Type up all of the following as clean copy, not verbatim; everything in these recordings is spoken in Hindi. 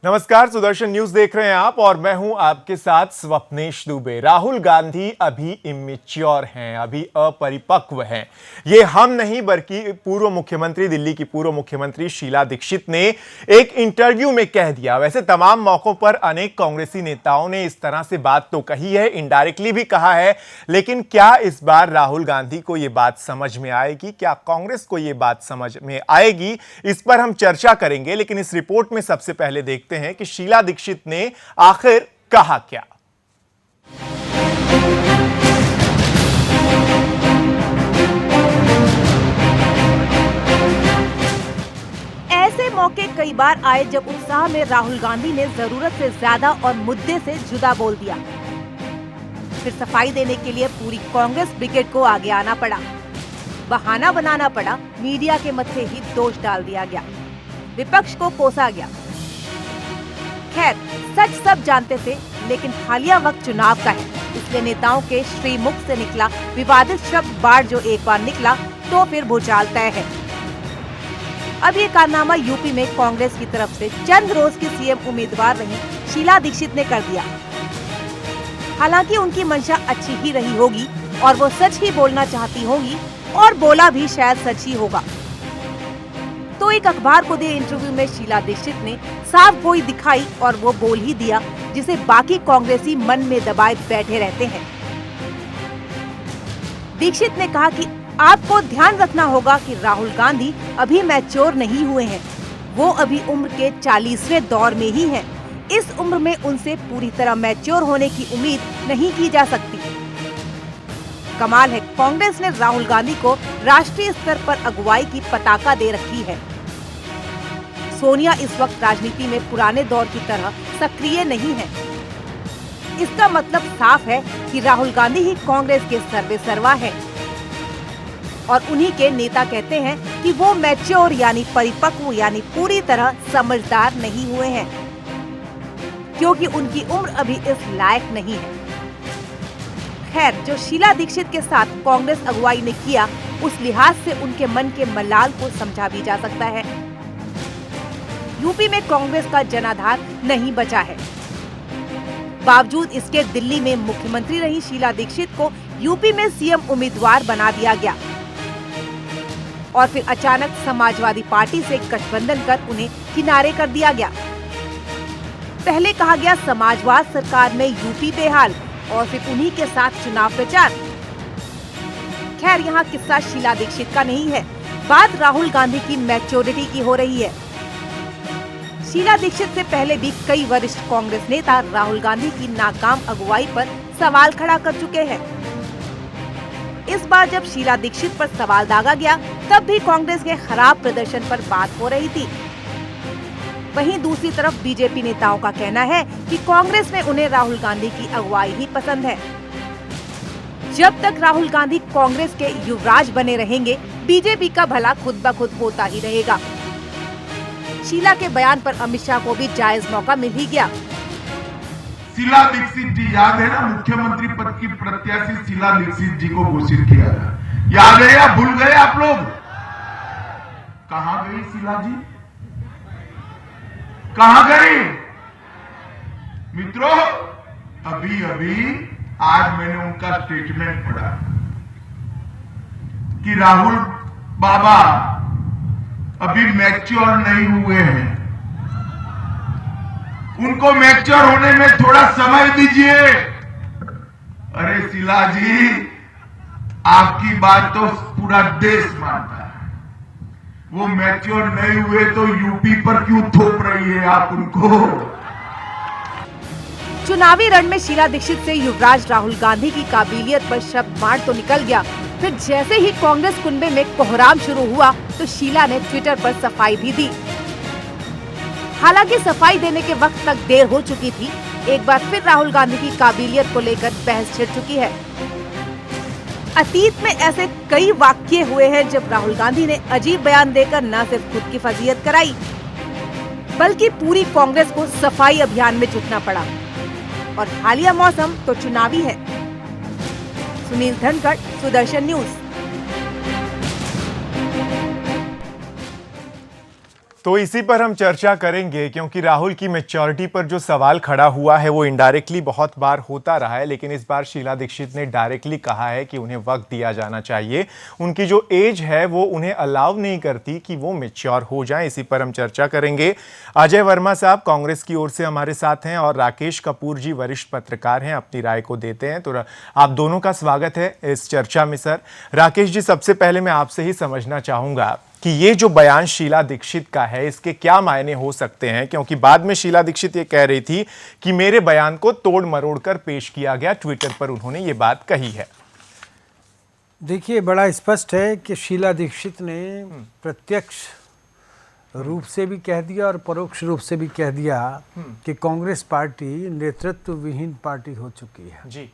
नमस्कार, सुदर्शन न्यूज देख रहे हैं आप और मैं हूं आपके साथ स्वप्नेश दुबे। राहुल गांधी अभी इमेच्योर हैं, अभी अपरिपक्व हैं। ये हम नहीं बल्कि पूर्व मुख्यमंत्री, दिल्ली की पूर्व मुख्यमंत्री शीला दीक्षित ने एक इंटरव्यू में कह दिया। वैसे तमाम मौकों पर अनेक कांग्रेसी नेताओं ने इस तरह से बात तो कही है, इनडायरेक्टली भी कहा है, लेकिन क्या इस बार राहुल गांधी को यह बात समझ में आएगी? क्या कांग्रेस को यह बात समझ में आएगी? इस पर हम चर्चा करेंगे, लेकिन इस रिपोर्ट में सबसे पहले देखते हैं कि शीला दीक्षित ने आखिर कहा क्या। ऐसे मौके कई बार आए जब उत्साह में राहुल गांधी ने जरूरत से ज्यादा और मुद्दे से जुदा बोल दिया। फिर सफाई देने के लिए पूरी कांग्रेस ब्रिगेड को आगे आना पड़ा, बहाना बनाना पड़ा, मीडिया के मत्थे ही दोष डाल दिया गया, विपक्ष को कोसा गया। खैर, सच सब जानते थे, लेकिन हालिया वक्त चुनाव का है, इसलिए नेताओं के श्रीमुख से निकला विवादित शब्द बाढ़ जो एक बार निकला तो फिर भूचाल तय है। अब ये कारनामा यूपी में कांग्रेस की तरफ से चंद रोज की सीएम उम्मीदवार रही शीला दीक्षित ने कर दिया। हालांकि उनकी मंशा अच्छी ही रही होगी और वो सच ही बोलना चाहती होगी और बोला भी शायद सच ही होगा। तो एक अखबार को दिए इंटरव्यू में शीला दीक्षित ने साफ गोई दिखाई और वो बोल ही दिया जिसे बाकी कांग्रेसी मन में दबाए बैठे रहते हैं। दीक्षित ने कहा कि आपको ध्यान रखना होगा कि राहुल गांधी अभी मैच्योर नहीं हुए हैं, वो अभी उम्र के 40वें दौर में ही हैं। इस उम्र में उनसे पूरी तरह मैच्योर होने की उम्मीद नहीं की जा सकती। कमाल है, कांग्रेस ने राहुल गांधी को राष्ट्रीय स्तर पर अगुवाई की पताका दे रखी है। सोनिया इस वक्त राजनीति में पुराने दौर की तरह सक्रिय नहीं है। इसका मतलब साफ है कि राहुल गांधी ही कांग्रेस के सर्वेसर्वा है और उन्हीं के नेता कहते हैं कि वो मैच्योर यानी परिपक्व यानी पूरी तरह समझदार नहीं हुए हैं, क्योंकि उनकी उम्र अभी इस लायक नहीं है। खैर, जो शीला दीक्षित के साथ कांग्रेस अगुवाई ने किया, उस लिहाज से उनके मन के मलाल को समझा भी जा सकता है। यूपी में कांग्रेस का जनाधार नहीं बचा है। बावजूद इसके दिल्ली में मुख्यमंत्री रही शीला दीक्षित को यूपी में सीएम उम्मीदवार बना दिया गया और फिर अचानक समाजवादी पार्टी से गठबंधन कर उन्हें किनारे कर दिया गया। पहले कहा गया समाजवाद सरकार में यूपी बेहाल और फिर उन्हीं के साथ चुनाव प्रचार। खैर, यहाँ किस्सा शीला दीक्षित का नहीं है, बात राहुल गांधी की मैच्योरिटी की हो रही है। शीला दीक्षित से पहले भी कई वरिष्ठ कांग्रेस नेता राहुल गांधी की नाकाम अगुवाई पर सवाल खड़ा कर चुके हैं। इस बार जब शीला दीक्षित पर सवाल दागा गया, तब भी कांग्रेस के खराब प्रदर्शन पर बात हो रही थी। वहीं दूसरी तरफ बीजेपी नेताओं का कहना है कि कांग्रेस में उन्हें राहुल गांधी की अगुवाई ही पसंद है। जब तक राहुल गांधी कांग्रेस के युवराज बने रहेंगे, बीजेपी का भला खुद ब खुद होता ही रहेगा। शीला के बयान पर अमित शाह को भी जायज मौका मिल ही गया। शीला दीक्षित जी, याद है ना, मुख्यमंत्री पद की प्रत्याशी शीला दीक्षित जी को घोषित किया था। याद है या भूल गए आप लोग? कहां गई शीला जी? कहां गई? मित्रों, अभी आज मैंने उनका स्टेटमेंट पढ़ा कि राहुल बाबा अभी मैच्योर नहीं हुए हैं, उनको मैच्योर होने में थोड़ा समय दीजिए। अरे शीला जी, आपकी बात तो पूरा देश मानता है, वो मैच्योर नहीं हुए तो यूपी पर क्यों थोप रही है आप उनको? चुनावी रण में शीला दीक्षित से युवराज राहुल गांधी की काबिलियत पर शब्द मार तो निकल गया, फिर जैसे ही कांग्रेस कुनबे में कोहराम शुरू हुआ तो शीला ने ट्विटर पर सफाई भी दी। हालांकि सफाई देने के वक्त तक देर हो चुकी थी। एक बार फिर राहुल गांधी की काबिलियत को लेकर बहस छिड़ चुकी है। अतीत में ऐसे कई वाकये हुए हैं जब राहुल गांधी ने अजीब बयान देकर न सिर्फ खुद की फजीयत कराई, बल्कि पूरी कांग्रेस को सफाई अभियान में जुटना पड़ा। और हालिया मौसम तो चुनावी है। सुनील धनखड़, सुदर्शन न्यूज। तो इसी पर हम चर्चा करेंगे क्योंकि राहुल की मैच्योरिटी पर जो सवाल खड़ा हुआ है वो इनडायरेक्टली बहुत बार होता रहा है, लेकिन इस बार शीला दीक्षित ने डायरेक्टली कहा है कि उन्हें वक्त दिया जाना चाहिए। उनकी जो एज है वो उन्हें अलाउ नहीं करती कि वो मैच्योर हो जाएं। इसी पर हम चर्चा करेंगे। अजय वर्मा साहब कांग्रेस की ओर से हमारे साथ हैं और राकेश कपूर जी वरिष्ठ पत्रकार हैं, अपनी राय को देते हैं। तो आप दोनों का स्वागत है इस चर्चा में। सर राकेश जी, सबसे पहले मैं आपसे ही समझना चाहूंगा कि ये जो बयान शीला दीक्षित का है इसके क्या मायने हो सकते हैं, क्योंकि बाद में शीला दीक्षित ये कह रही थी कि मेरे बयान को तोड़ मरोड़ कर पेश किया गया। ट्विटर पर उन्होंने ये बात कही है। देखिए, बड़ा स्पष्ट है कि शीला दीक्षित ने प्रत्यक्ष रूप से भी कह दिया और परोक्ष रूप से भी कह दिया कि कांग्रेस पार्टी नेतृत्व विहीन पार्टी हो चुकी है जी।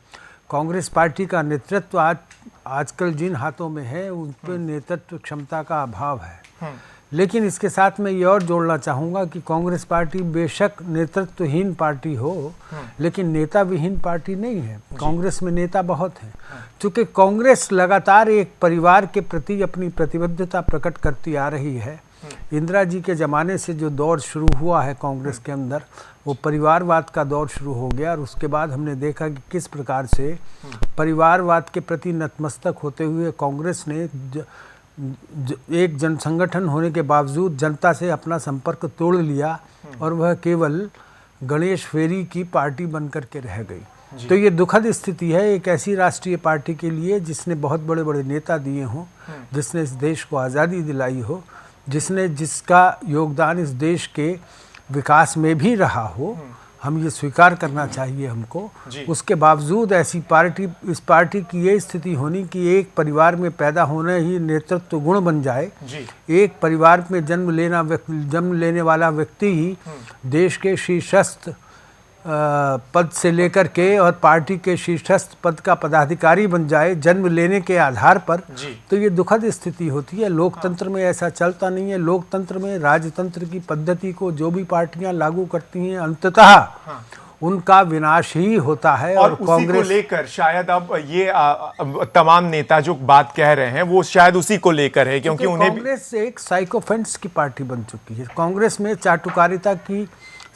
कांग्रेस पार्टी का नेतृत्व आजकल जिन हाथों में है उन पर नेतृत्व क्षमता का अभाव है। लेकिन इसके साथ मैं ये और जोड़ना चाहूँगा कि कांग्रेस पार्टी बेशक नेतृत्वहीन पार्टी हो, लेकिन नेता विहीन पार्टी नहीं है। कांग्रेस में नेता बहुत हैं। चूँकि कांग्रेस लगातार एक परिवार के प्रति अपनी प्रतिबद्धता प्रकट करती आ रही है। इंदिरा जी के ज़माने से जो दौर शुरू हुआ है कांग्रेस के अंदर, वो परिवारवाद का दौर शुरू हो गया और उसके बाद हमने देखा कि किस प्रकार से परिवारवाद के प्रति नतमस्तक होते हुए कांग्रेस ने एक जन संगठन होने के बावजूद जनता से अपना संपर्क तोड़ लिया और वह केवल गणेश फेरी की पार्टी बनकर के रह गई। तो ये दुखद स्थिति है एक ऐसी राष्ट्रीय पार्टी के लिए जिसने बहुत बड़े बड़े नेता दिए हों, जिसने इस देश को आज़ादी दिलाई हो, जिसका योगदान इस देश के विकास में भी रहा हो, हम ये स्वीकार करना चाहिए हमको। उसके बावजूद ऐसी पार्टी, इस पार्टी की ये स्थिति होनी कि एक परिवार में पैदा होने ही नेतृत्व गुण बन जाए। एक परिवार में जन्म लेने वाला व्यक्ति ही देश के शीर्षस्थ पद से लेकर के और पार्टी के शीर्षस्थ पद का पदाधिकारी बन जाए जन्म लेने के आधार पर, तो ये दुखद स्थिति होती है। लोकतंत्र में ऐसा चलता नहीं है। लोकतंत्र में राजतंत्र की पद्धति को जो भी पार्टियां लागू करती हैं अंततः उनका विनाश ही होता है। और उसी को लेकर शायद अब ये तमाम नेता जो बात कह रहे हैं वो शायद उसी को लेकर है, क्योंकि उन्हें कांग्रेस एक साइकोफेंट्स की पार्टी बन चुकी है। कांग्रेस में चाटुकारिता की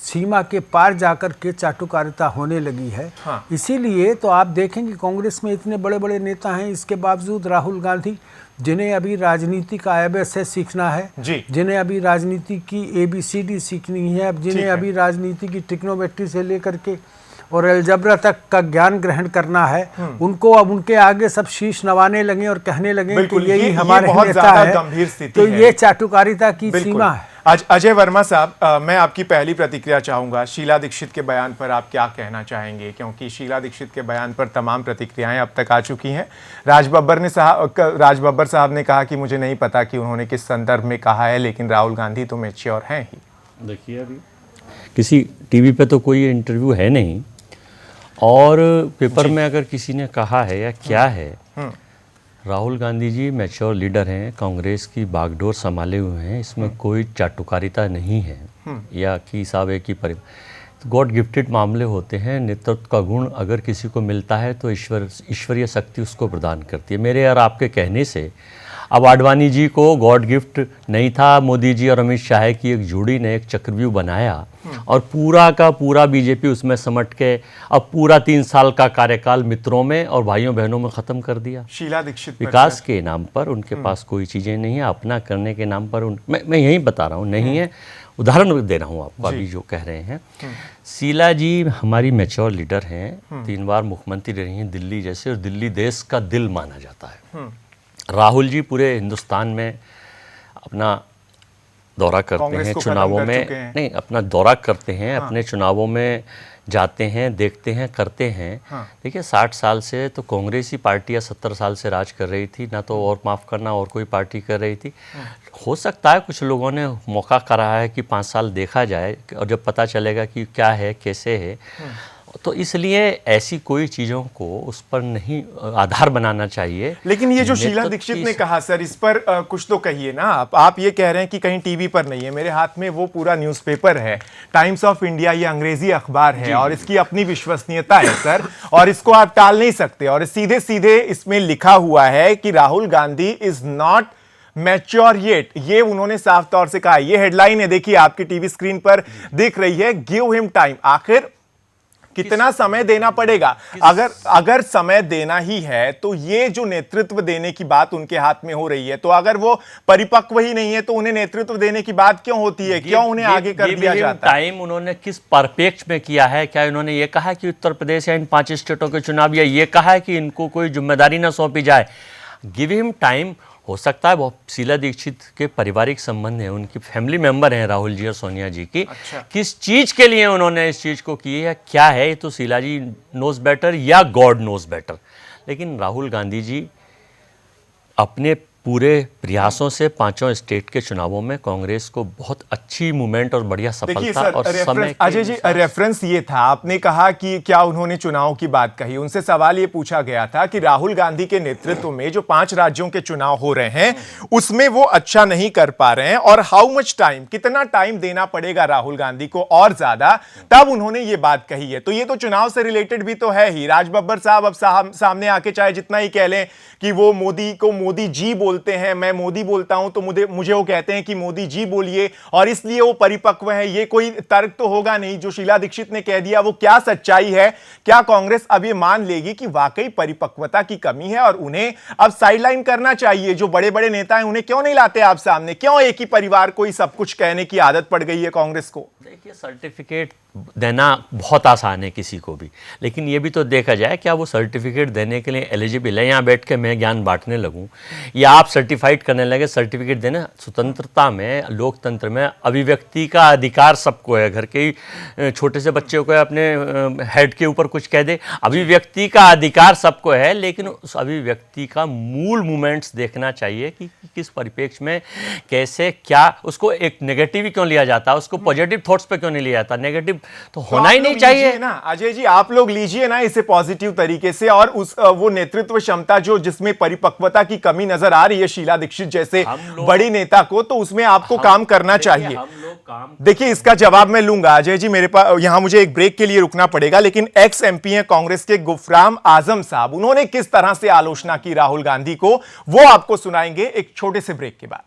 सीमा के पार जाकर के चाटुकारिता होने लगी है। इसीलिए तो आप देखेंगे कांग्रेस में इतने बड़े बड़े नेता हैं, इसके बावजूद राहुल गांधी, जिन्हें अभी राजनीति का ABCD सीखना है, जिन्हें अभी राजनीति की ABCD सीखनी है, जिन्हें अभी राजनीति की ट्रिग्नोमेट्री से लेकर के और अलजबरा तक का ज्ञान ग्रहण करना है, उनको अब उनके आगे सब शीश नवाने लगे और कहने लगे कि यही हमारे नेता है। तो ये चाटुकारिता की सीमा है। अजय वर्मा साहब, मैं आपकी पहली प्रतिक्रिया चाहूंगा। शीला दीक्षित के बयान पर आप क्या कहना चाहेंगे, क्योंकि शीला दीक्षित के बयान पर तमाम प्रतिक्रियाएं अब तक आ चुकी हैं। राज बब्बर साहब ने कहा कि मुझे नहीं पता कि उन्होंने किस संदर्भ में कहा है, लेकिन राहुल गांधी तो मैच्योर हैं ही। देखिए, अभी किसी टीवी पे तो कोई इंटरव्यू है नहीं, और पेपर में अगर किसी ने कहा है या क्या है, राहुल गांधी जी मैच्योर लीडर हैं, कांग्रेस की बागडोर संभाले हुए हैं, इसमें कोई चाटुकारिता नहीं है या कि साहब एक ही गॉड गिफ्टेड मामले होते हैं। नेतृत्व का गुण अगर किसी को मिलता है तो ईश्वरीय शक्ति उसको प्रदान करती है। मेरे और आपके कहने से अब आडवाणी जी को गॉड गिफ्ट नहीं था, मोदी जी और अमित शाह की एक जोड़ी ने एक चक्रव्यूह बनाया और पूरा का पूरा बीजेपी उसमें समट के अब पूरा 3 साल का कार्यकाल मित्रों में और भाइयों बहनों में ख़त्म कर दिया। शीला दीक्षित विकास के नाम पर उनके पास कोई चीज़ें नहीं है, अपना करने के नाम पर मैं यही बता रहा हूँ, नहीं है। उदाहरण दे रहा हूँ आपको अभी जो कह रहे हैं। शीला जी हमारी मैच्योर लीडर हैं, 3 बार मुख्यमंत्री रही हैं दिल्ली जैसे, और दिल्ली देश का दिल माना जाता है। राहुल जी पूरे हिंदुस्तान में अपना दौरा करते हैं, चुनावों में नहीं, अपना दौरा करते हैं, अपने चुनावों में जाते हैं, देखते हैं, करते हैं। देखिए, 60 साल से तो कांग्रेस ही पार्टी या 70 साल से राज कर रही थी ना, तो और माफ़ करना और कोई पार्टी कर रही थी। हो सकता है कुछ लोगों ने मौका करा है कि 5 साल देखा जाए और जब पता चलेगा कि क्या है कैसे है, तो इसलिए ऐसी कोई चीज़ों को उस पर नहीं आधार बनाना चाहिए। लेकिन ये जो शीला दीक्षित ने कहा, सर इस पर कुछ तो कहिए ना। आप ये कह रहे हैं कि कहीं टीवी पर नहीं है, मेरे हाथ में वो पूरा न्यूज़पेपर है, टाइम्स ऑफ इंडिया, ये अंग्रेजी अखबार है और इसकी अपनी विश्वसनीयता है सर, और इसको आप टाल नहीं सकते। और सीधे सीधे इसमें लिखा हुआ है कि राहुल गांधी इज नॉट मैच्योरिएट, ये उन्होंने साफ तौर से कहा। ये हेडलाइन है, देखिए आपकी टीवी स्क्रीन पर दिख रही है। गिव हिम टाइम, आखिर कितना समय देना पड़ेगा? अगर समय देना ही है तो ये जो नेतृत्व देने की बात उनके हाथ में हो रही है, तो अगर वो परिपक्व ही नहीं है तो उन्हें नेतृत्व देने की बात क्यों होती है? क्यों उन्हें आगे कर दिया जाता है? टाइम उन्होंने किस परिप्रेक्ष्य में किया है? क्या उन्होंने ये कहा कि उत्तर प्रदेश या इन 5 स्टेटों के चुनाव, या ये कहा है कि इनको कोई जिम्मेदारी ना सौंपी जाए? गिव हिम टाइम हो सकता है वो शीला दीक्षित के पारिवारिक संबंध है, उनकी फैमिली मेंबर हैं राहुल जी और सोनिया जी की। अच्छा। किस चीज के लिए उन्होंने इस चीज को की है, क्या है, ये तो शीला जी नोज बेटर या गॉड नोज बेटर। लेकिन राहुल गांधी जी अपने पूरे प्रयासों से 5 स्टेट के चुनावों में कांग्रेस को बहुत अच्छी मूवमेंट और बढ़िया सफलता और समय। अजय जी, रेफरेंस ये था, आपने कहा कि क्या उन्होंने चुनाव की बात कही, उनसे सवाल ये पूछा गया था कि राहुल गांधी के नेतृत्व में जो 5 राज्यों के चुनाव हो रहे हैं उसमें वो अच्छा नहीं कर पा रहे हैं, और हाउ मच टाइम, कितना टाइम देना पड़ेगा राहुल गांधी को और ज्यादा, तब उन्होंने ये बात कही है। तो ये तो चुनाव से रिलेटेड भी तो है ही। राज बब्बर साहब अब सामने आके चाहे जितना ही कह लें कि वो मोदी को मोदी जी बोलते हैं, मैं मोदी बोलता हूं तो मुझे वो कहते हैं कि मोदी जी बोलिए और इसलिए वो परिपक्व है, ये कोई तर्क तो होगा नहीं। जो शीला दीक्षित ने कह दिया वो क्या सच्चाई है? क्या कांग्रेस अब ये मान लेगी कि वाकई परिपक्वता की कमी है और उन्हें अब साइडलाइन करना चाहिए? जो बड़े बड़े नेता हैं उन्हें क्यों नहीं लाते आप सामने? क्यों एक ही परिवार को ही सब कुछ कहने की आदत पड़ गई है कांग्रेस को? देखिए, सर्टिफिकेट देना बहुत आसान है किसी को भी, लेकिन ये भी तो देखा जाए क्या वो सर्टिफिकेट देने के लिए एलिजिबल है? यहाँ बैठ के मैं ज्ञान बांटने लगूं या आप सर्टिफाइड करने लगे? सर्टिफिकेट देना स्वतंत्रता में, लोकतंत्र में अभिव्यक्ति का अधिकार सबको है। घर के ही छोटे से बच्चे को अपने हेड के ऊपर कुछ कह दे, अभिव्यक्ति का अधिकार सबको है, लेकिन उस अभिव्यक्ति का मूल मूवमेंट्स देखना चाहिए कि किस परिप्रेक्ष्य में कैसे, क्या उसको एक नेगेटिव ही क्यों लिया जाता है, उसको पॉजिटिव थॉट्स पे क्यों नहीं लिया जाता? नेगेटिव तो होना ही नहीं चाहिए ना। अजय जी, आप लोग लीजिए ना इसे पॉजिटिव तरीके से, और उस वो नेतृत्व क्षमता जो जिसमें परिपक्वता की कमी नजर आ रही है शीला दीक्षित जैसे बड़ी नेता को, तो उसमें आपको काम करना चाहिए। देखिए, इसका जवाब मैं लूंगा अजय जी, मेरे पास यहां मुझे एक ब्रेक के लिए रुकना पड़ेगा, लेकिन एक्स एमपी हैं कांग्रेस के गुफराम आजम साहब, उन्होंने किस तरह से आलोचना की राहुल गांधी को, वो आपको सुनाएंगे एक छोटे से ब्रेक के बाद।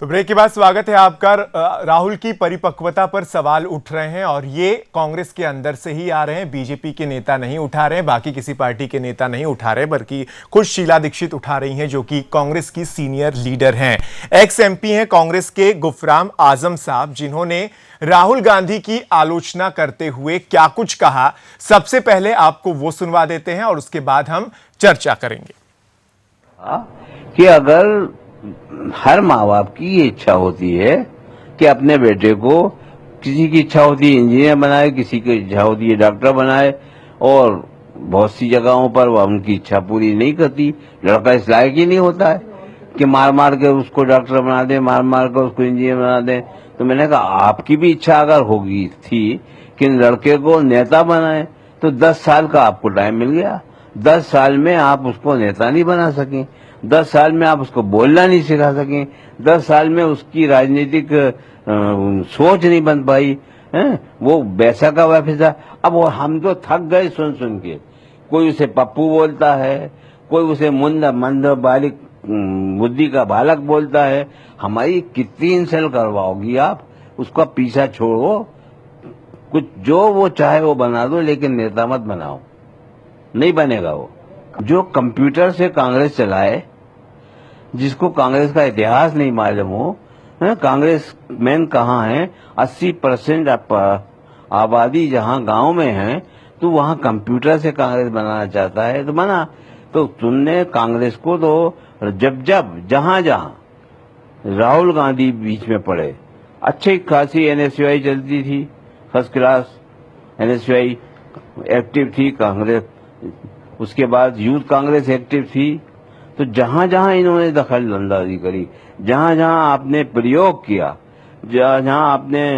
तो ब्रेक के बाद स्वागत है आपका। राहुल की परिपक्वता पर सवाल उठ रहे हैं और ये कांग्रेस के अंदर से ही आ रहे हैं, बीजेपी के नेता नहीं उठा रहे हैं, बाकी किसी पार्टी के नेता नहीं उठा रहे, बल्कि खुद शीला दीक्षित उठा रही हैं जो कि कांग्रेस की सीनियर लीडर हैं। एक्स एमपी हैं कांग्रेस के गुफराम आजम साहब, जिन्होंने राहुल गांधी की आलोचना करते हुए क्या कुछ कहा, सबसे पहले आपको वो सुनवा देते हैं और उसके बाद हम चर्चा करेंगे। कि अगर हर माँ बाप की ये इच्छा होती है कि अपने बेटे को, किसी की इच्छा होती है इंजीनियर बनाए, किसी की इच्छा होती है डॉक्टर बनाए, और बहुत सी जगहों पर वह उनकी इच्छा पूरी नहीं करती। लड़का इस लायक ही नहीं होता है कि मार मार के उसको डॉक्टर बना दे, मार मार के उसको इंजीनियर बना दे। तो मैंने कहा आपकी भी इच्छा अगर होगी थी कि लड़के को नेता बनाए, तो 10 साल का आपको टाइम मिल गया। 10 साल में आप उसको नेता नहीं बना सकें, 10 साल में आप उसको बोलना नहीं सिखा सकें, 10 साल में उसकी राजनीतिक सोच नहीं बन पाई है, वो वैसा का वैसा। अब वो हम तो थक गए सुन सुन के। कोई उसे पप्पू बोलता है, कोई उसे मंद बालिक बुद्धि का बालक बोलता है। हमारी कितनी इंसल्ट करवाओगी आप? उसका पीछा छोड़ो, कुछ जो वो चाहे वो बना दो, लेकिन नेता मत बनाओ, नहीं बनेगा वो। जो कंप्यूटर से कांग्रेस चलाए, जिसको कांग्रेस का इतिहास नहीं मालूम हो, कांग्रेस मैन कहाँ है? 80% आबादी जहाँ गांव में है, तो वहाँ कंप्यूटर से कांग्रेस बनाना चाहता है तो बना। तो तुमने कांग्रेस को तो जब जहाँ राहुल गांधी बीच में पड़े, अच्छी खासी एनएसयूआई चलती थी, फर्स्ट क्लास एनएसयूआई एक्टिव थी कांग्रेस, उसके बाद यूथ कांग्रेस एक्टिव थी। तो जहां जहां इन्होंने दखल अंदाजी करी, जहां जहां आपने प्रयोग किया, जहां जहां आपने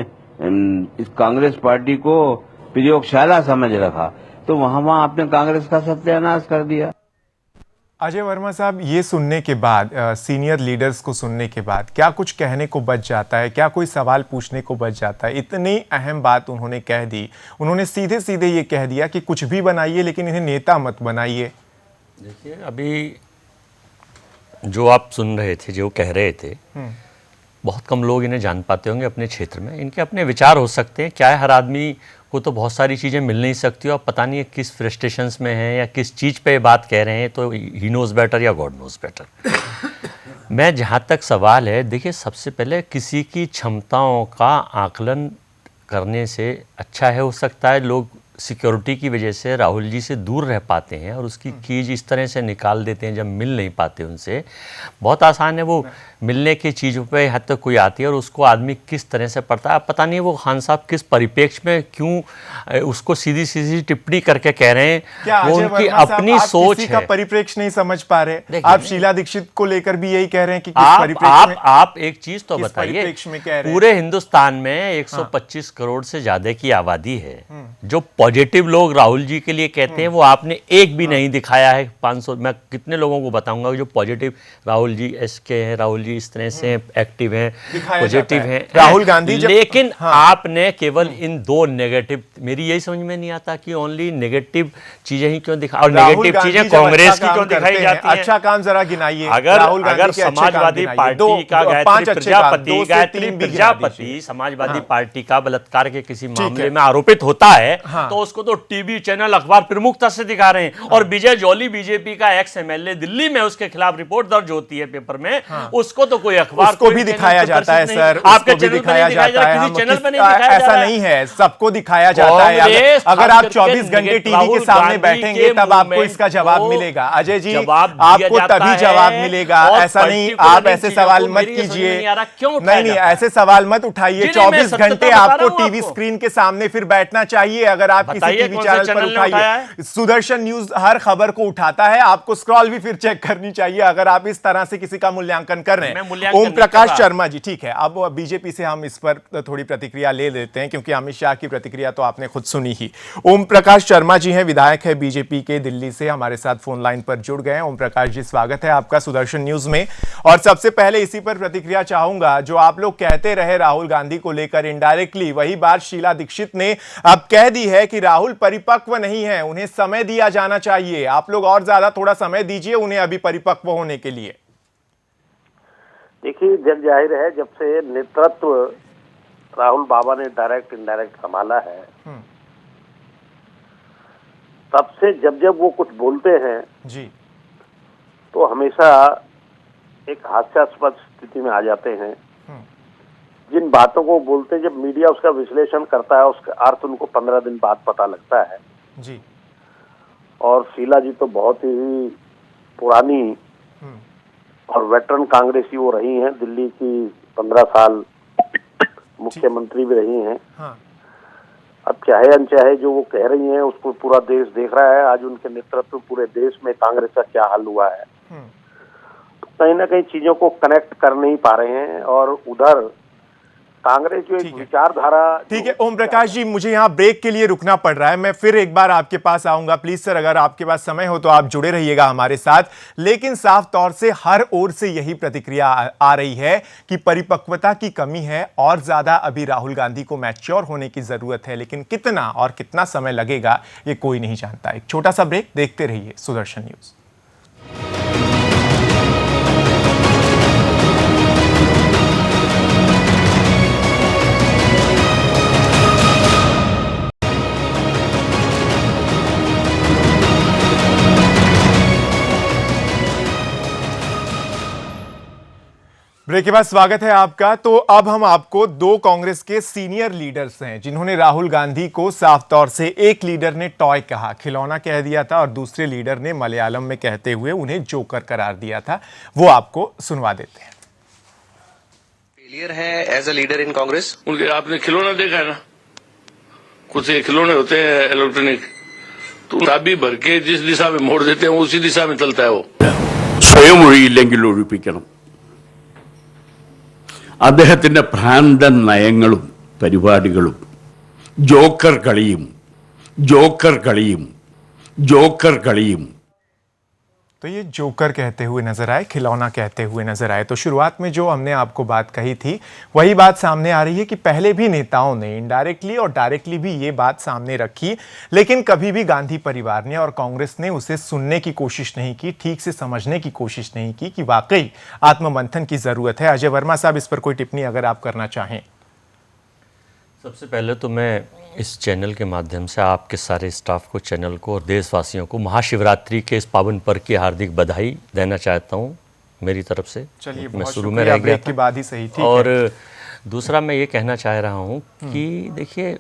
इस कांग्रेस पार्टी को प्रयोगशाला समझ रखा, तो वहां आपने कांग्रेस का सत्यानाश कर दिया। अजय वर्मा साहब, ये सुनने के बाद, सीनियर लीडर्स को सुनने के बाद क्या कुछ कहने को बच जाता है? क्या कोई सवाल पूछने को बच जाता है? इतनी अहम बात उन्होंने कह दी, उन्होंने सीधे सीधे ये कह दिया कि कुछ भी बनाइए लेकिन इन्हें नेता मत बनाइए। देखिए, अभी जो आप सुन रहे थे, जो कह रहे थे, बहुत कम लोग इन्हें जान पाते होंगे अपने क्षेत्र में। इनके अपने विचार हो सकते हैं, क्या है, हर आदमी को तो बहुत सारी चीज़ें मिल नहीं सकती, और पता नहीं है किस फ्रस्ट्रेशंस में हैं या किस चीज़ पे बात कह रहे हैं, तो ही नोज़ बेटर या गॉड नोज़ बेटर। मैं जहाँ तक सवाल है, देखिए, सबसे पहले किसी की क्षमताओं का आकलन करने से अच्छा है, हो सकता है लोग सिक्योरिटी की वजह से राहुल जी से दूर रह पाते हैं और उसकी चीज़ इस तरह से निकाल देते हैं जब मिल नहीं पाते उनसे। बहुत आसान है, वो मिलने की चीज़ों पे हद तक कोई आती है और उसको आदमी किस तरह से पढ़ता है। पता नहीं वो खान साहब किस परिप्रेक्ष्य में क्यों उसको सीधी सीधी टिप्पणी करके कह रहे हैं। क्या वो अजय उनकी वर्मा साहब, अपनी आप सोच किसी है। का परिप्रेक्ष्य नहीं समझ पा रहे? आप शीला दीक्षित को लेकर भी यही कह रहे हैं कि किस परिप्रेक्ष्य में? आप एक चीज तो किस बताइए, परिप्रेक्ष्य में कह रहे हैं? पूरे हिंदुस्तान में 125 करोड़ से ज्यादा की आबादी है। जो पॉजिटिव लोग राहुल जी के लिए कहते हैं वो आपने एक भी नहीं दिखाया है। 500 मैं कितने लोगों को बताऊंगा जो पॉजिटिव राहुल जी एसके हैं, राहुल जी इस तरह से एक्टिव हैं, दिखाया पॉजिटिव जाता है। हैं। राहुल गांधी लेकिन आपने केवल इन दो नेगेटिव, मेरी यही समझ में नहीं आता कि ओनली नेगेटिव चीजें ही क्यों दिखा, और राहुल नेगेटिव गांधी चीजें जब कांग्रेस अच्छा की क्यों काम करते दिखाई हैं, जाती हैं? अच्छा काम जरा गिनाइए। अगर राहुल गांधी अगर के अच्छे काम समाजवादी गिनाइए। पार्टी का पांच अच्छे काम, 2 से 3 भी गिना प्रजापति दीजिए। समाजवादी पार्टी का बलात्कार के किसी मामले में आरोपित होता है, तो उसको तो टीवी चैनल अखबार प्रमुखता से दिखा रहे हैं। और विजय जॉली बीजेपी का एक्स एमएलए दिल्ली में, उसके खिलाफ रिपोर्ट दर्ज होती है पेपर में, उसको तो कोई अखबार उसको भी दिखाया जाता है सर, आपके उसको भी चैनल दिखाया जाता है। किसी चैनल पे नहीं दिखाया जा ऐसा रहा है। नहीं है, सबको दिखाया जाता है। अगर आप 24 घंटे टीवी के सामने बैठेंगे तब आपको इसका जवाब मिलेगा। अजय जी, आपको तभी जवाब मिलेगा। ऐसा नहीं, आप ऐसे सवाल मत कीजिए। नहीं, ऐसे सवाल मत उठाइए। 24 घंटे आपको टीवी स्क्रीन के सामने फिर बैठना चाहिए। अगर आप किसी टीवी चैनल पर उठाइए, सुदर्शन न्यूज हर खबर को उठाता है, आपको स्क्रॉल भी फिर चेक करनी चाहिए अगर आप इस तरह से किसी का मूल्यांकन कर रहे हैं। ओम प्रकाश शर्मा जी, ठीक है, अब बीजेपी से हम इस पर थोड़ी प्रतिक्रिया ले लेते हैं क्योंकि अमित शाह की प्रतिक्रिया तो आपने खुद सुनी ही। ओम प्रकाश शर्मा जी हैं, विधायक है बीजेपी के, दिल्ली से हमारे साथ फोन लाइन पर जुड़ गए हैं। ओम प्रकाश जी, स्वागत है आपका सुदर्शन न्यूज में। और सबसे पहले इसी पर प्रतिक्रिया चाहूंगा, जो आप लोग कहते रहे राहुल गांधी को लेकर इनडायरेक्टली, वही बात शीला दीक्षित ने अब कह दी है कि राहुल परिपक्व नहीं है, उन्हें समय दिया जाना चाहिए। आप लोग और ज्यादा थोड़ा समय दीजिए उन्हें अभी परिपक्व होने के लिए। देखिए, जग जाहिर है, जब से नेतृत्व राहुल बाबा ने डायरेक्ट इनडायरेक्ट संभाला है, तब से जब जब वो कुछ बोलते हैं जी, तो हमेशा एक हास्यास्पद स्थिति में आ जाते हैं। जिन बातों को बोलते हैं, जब मीडिया उसका विश्लेषण करता है, उसका अर्थ उनको 15 दिन बाद पता लगता है जी। और शीला जी तो बहुत ही पुरानी और वेटरन कांग्रेसी वो रही हैं, दिल्ली की 15 साल मुख्यमंत्री भी रही हैं। हाँ। अब चाहे अनचाहे जो वो कह रही हैं उसको पूरा देश देख रहा है। आज उनके नेतृत्व में पूरे देश में कांग्रेस का क्या हाल हुआ है, तो कहीं ना कहीं चीजों को कनेक्ट कर नहीं पा रहे हैं। और उधर कांग्रेस जो एक विचारधारा, ठीक है ओम प्रकाश जी, मुझे यहाँ ब्रेक के लिए रुकना पड़ रहा है। मैं फिर एक बार आपके पास आऊंगा। प्लीज सर, अगर आपके पास समय हो तो आप जुड़े रहिएगा हमारे साथ। लेकिन साफ तौर से हर ओर से यही प्रतिक्रिया आ रही है कि परिपक्वता की कमी है और ज्यादा अभी राहुल गांधी को मैच्योर होने की जरूरत है। लेकिन कितना और कितना समय लगेगा ये कोई नहीं जानता। एक छोटा सा ब्रेक, देखते रहिए सुदर्शन न्यूज। ब्रेक के बाद स्वागत है आपका। तो अब हम आपको दो कांग्रेस के सीनियर लीडर्स हैं जिन्होंने राहुल गांधी को साफ तौर से, एक लीडर ने टॉय कहा, खिलौना कह दिया था, और दूसरे लीडर ने मलयालम में कहते हुए उन्हें जोकर करार दिया था। वो आपको सुनवा देते हैं। फेलियर है as a leader in Congress. उनके आपने खिलौना देखा है ना, कुछ खिलौने होते हैं इलेक्ट्रॉनिक, तो चाबी भर के जिस दिशा में मोड़ देते हैं उसी दिशा में चलता है वो। സ്വയം ഒഴിയില്ലെങ്കിൽ ഒഴിപ്പിക്കണം. അദ്ദേഹത്തിന്റെ ഭ്രാന്തൻ നയങ്ങളും പരിപാടികളും ജോക്കർ കളിയും ജോക്കർ കളിയും तो ये जोकर कहते हुए नजर आए, खिलौना कहते हुए नजर आए। तो शुरुआत में जो हमने आपको बात कही थी वही बात सामने आ रही है कि पहले भी नेताओं ने इनडायरेक्टली और डायरेक्टली भी ये बात सामने रखी, लेकिन कभी भी गांधी परिवार ने और कांग्रेस ने उसे सुनने की कोशिश नहीं की, ठीक से समझने की कोशिश नहीं की कि वाकई आत्ममंथन की जरूरत है। अजय वर्मा साहब, इस पर कोई टिप्पणी अगर आप करना चाहें। सबसे पहले तो मैं इस चैनल के माध्यम से आपके सारे स्टाफ को, चैनल को और देशवासियों को महाशिवरात्रि के इस पावन पर्व की हार्दिक बधाई देना चाहता हूं मेरी तरफ से। चलिए, मैं बहुत शुरू में रह गया की बात ही सही थी। और दूसरा मैं ये कहना चाह रहा हूं कि देखिए,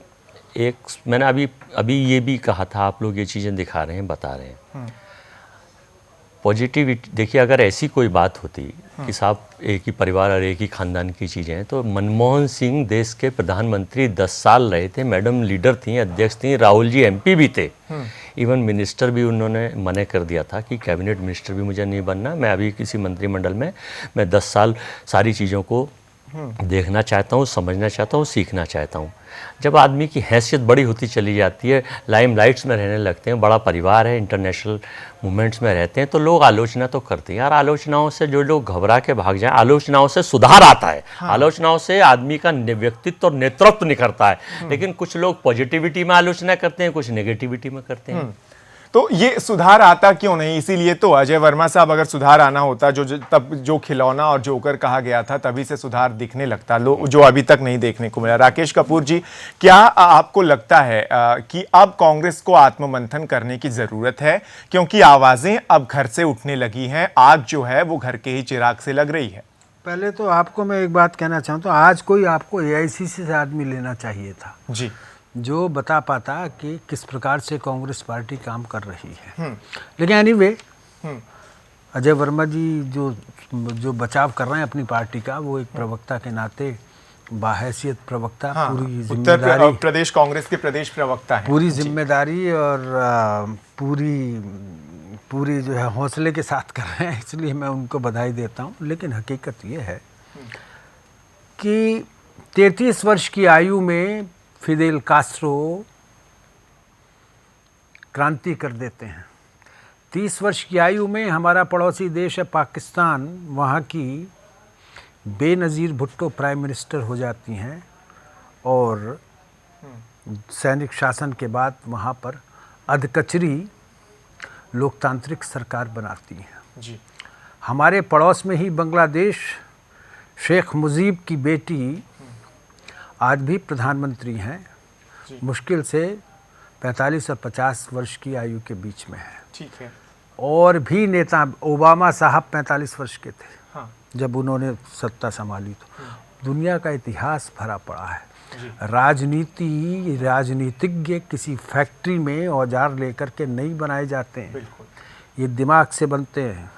एक मैंने अभी ये भी कहा था, आप लोग ये चीज़ें दिखा रहे हैं, बता रहे हैं पॉजिटिविटी। देखिए, अगर ऐसी कोई बात होती कि साहब एक ही परिवार और एक ही खानदान की चीज़ें हैं, तो मनमोहन सिंह देश के प्रधानमंत्री 10 साल रहे थे, मैडम लीडर थी, अध्यक्ष थी, राहुल जी एमपी भी थे, इवन मिनिस्टर भी उन्होंने मना कर दिया था कि कैबिनेट मिनिस्टर भी मुझे नहीं बनना, मैं अभी किसी मंत्रिमंडल में मैं 10 साल सारी चीज़ों को देखना चाहता हूँ, समझना चाहता हूँ, सीखना चाहता हूँ। जब आदमी की हैसियत बड़ी होती चली जाती है, लाइमलाइट्स में रहने लगते हैं, बड़ा परिवार है, इंटरनेशनल मूवमेंट्स में रहते हैं, तो लोग आलोचना तो करते हैं। यार, आलोचनाओं से जो लोग घबरा के भाग जाएं, आलोचनाओं से सुधार आता है। हाँ। आलोचनाओं से आदमी का व्यक्तित्व और नेतृत्व निखरता है। लेकिन कुछ लोग पॉजिटिविटी में आलोचना करते हैं, कुछ नेगेटिविटी में करते हैं। तो ये सुधार आता क्यों नहीं? इसीलिए तो अजय वर्मा साहब, अगर सुधार आना होता, तब जो खिलौना और जोकर कहा गया था, तभी से सुधार दिखने लगता, जो अभी तक नहीं देखने को मिला। राकेश कपूर जी, क्या आपको लगता है कि अब कांग्रेस को आत्ममंथन करने की जरूरत है, क्योंकि आवाजें अब घर से उठने लगी हैं, आग जो है वो घर के ही चिराग से लग रही है? पहले तो आपको मैं एक बात कहना चाहता हूँ, आज कोई आपको AICC से आदमी लेना चाहिए था जी, जो बता पाता कि किस प्रकार से कांग्रेस पार्टी काम कर रही है। लेकिन एनीवे, अजय वर्मा जी जो बचाव कर रहे हैं अपनी पार्टी का, वो एक प्रवक्ता के नाते, बाहैसियत प्रवक्ता, पूरी जिम्मेदारी, उत्तर प्रदेश कांग्रेस के प्रदेश प्रवक्ता हैं, पूरी जिम्मेदारी और पूरी जो है हौसले के साथ कर रहे हैं, इसलिए मैं उनको बधाई देता हूँ। लेकिन हकीकत ये है कि 33 वर्ष की आयु में फिदेल कास्ट्रो क्रांति कर देते हैं। 30 वर्ष की आयु में हमारा पड़ोसी देश है पाकिस्तान, वहाँ की बेनज़ीर भुट्टो प्राइम मिनिस्टर हो जाती हैं और सैनिक शासन के बाद वहाँ पर अधकचरी लोकतांत्रिक सरकार बनाती हैं। जी, हमारे पड़ोस में ही बांग्लादेश, शेख मुजीब की बेटी आज भी प्रधानमंत्री हैं, मुश्किल से 45 और 50 वर्ष की आयु के बीच में है। ठीक है। और भी नेता, ओबामा साहब 45 वर्ष के थे। हाँ। जब उन्होंने सत्ता संभाली। तो दुनिया का इतिहास भरा पड़ा है। राजनीतिज्ञ किसी फैक्ट्री में औजार लेकर के नहीं बनाए जाते हैं। ये दिमाग से बनते हैं,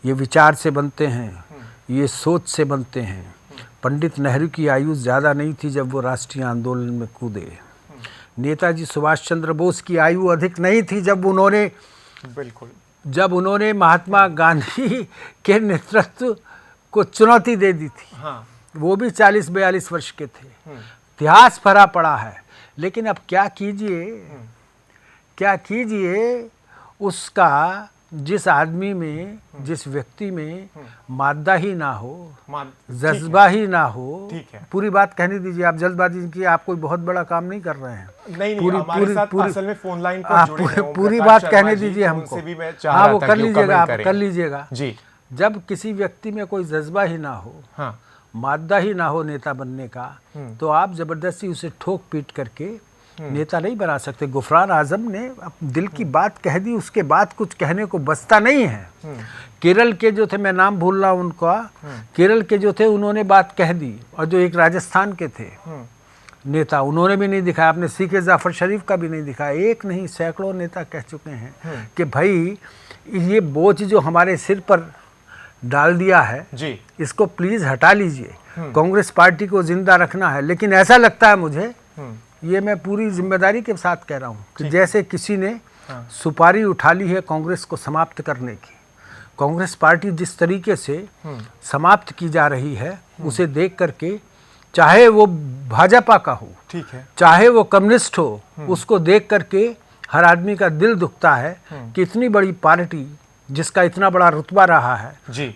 ये विचार से बनते हैं, ये सोच से बनते हैं। पंडित नेहरू की आयु ज़्यादा नहीं थी जब वो राष्ट्रीय आंदोलन में कूदे। नेताजी सुभाष चंद्र बोस की आयु अधिक नहीं थी जब उन्होंने महात्मा गांधी के नेतृत्व को चुनौती दे दी थी। हाँ। वो भी 40-42 वर्ष के थे। इतिहास भरा पड़ा है। लेकिन अब क्या कीजिए उसका, जिस आदमी में, जिस व्यक्ति में मादा ही ना हो, जज्बा ही ना हो। ठीक है। पूरी बात कहने दीजिए, आप जल्दबाजी की, आप कोई बहुत बड़ा काम नहीं कर रहे हैं। नहीं, असल में फोन लाइन पर जुड़े हैं। पूरी बात कहने दीजिए हमको। हाँ, वो कर लीजिएगा, आप कर लीजिएगा जी। जब किसी व्यक्ति में कोई जज्बा ही ना हो, हाँ, मादा ही ना हो नेता बनने का, तो आप जबरदस्ती उसे ठोक पीट करके नेता नहीं बना सकते। गुफरान आजम ने दिल की बात कह दी, उसके बाद कुछ कहने को बचता नहीं है। केरल के जो थे, मैं नाम भूल रहा हूँ उनका, केरल के जो थे उन्होंने बात कह दी, और जो एक राजस्थान के थे नेता, उन्होंने भी नहीं दिखाया। आपने सीके जाफर शरीफ का भी नहीं दिखाया। एक नहीं, सैकड़ों नेता कह चुके हैं कि भाई ये बोझ जो हमारे सिर पर डाल दिया है जी, इसको प्लीज हटा लीजिए। कांग्रेस पार्टी को जिंदा रखना है। लेकिन ऐसा लगता है मुझे, ये मैं पूरी जिम्मेदारी के साथ कह रहा हूँ, कि जैसे किसी ने सुपारी उठा ली है कांग्रेस को समाप्त करने की। कांग्रेस पार्टी जिस तरीके से समाप्त की जा रही है, उसे देख करके, चाहे वो भाजपा का हो, ठीक है, चाहे वो कम्युनिस्ट हो, उसको देख करके हर आदमी का दिल दुखता है कि इतनी बड़ी पार्टी जिसका इतना बड़ा रुतबा रहा है,